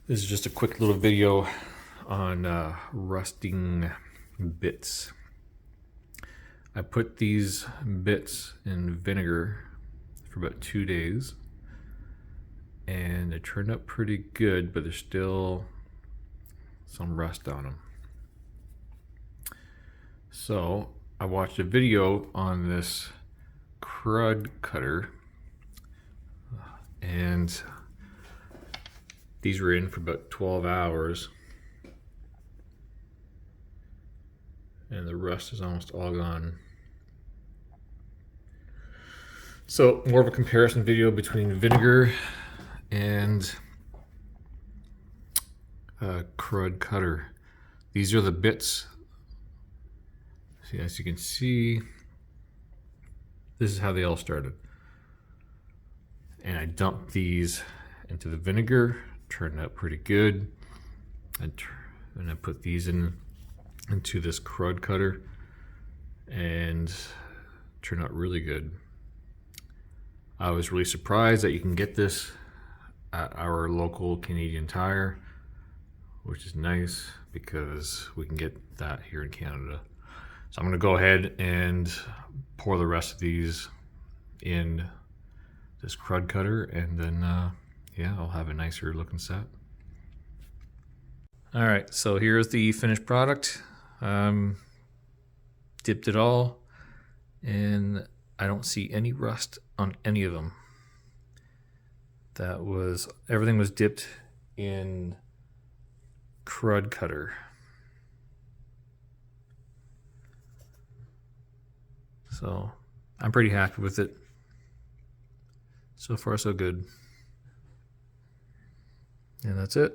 This is just a quick little video on rusting bits. I put these bits in vinegar for about 2 days and it turned out pretty good, but there's still some rust on them. So I watched a video on this krud cutter, and these were in for about 12 hours and the rust is almost all gone. So more of a comparison video between vinegar and krud cutter. These are the bits. See, as you can see, this is how they all started. And I dumped these into the vinegar, turned out pretty good. And I put these into this krud cutter and turned out really good. I was really surprised that you can get this at our local Canadian Tire, which is nice because we can get that here in Canada. So I'm going to go ahead and pour the rest of these in this krud cutter, and then yeah, I'll have a nicer looking set. All right, so here's the finished product. Dipped it all, and I don't see any rust on any of them. Everything was dipped in krud cutter. So I'm pretty happy with it. So far, so good. And that's it.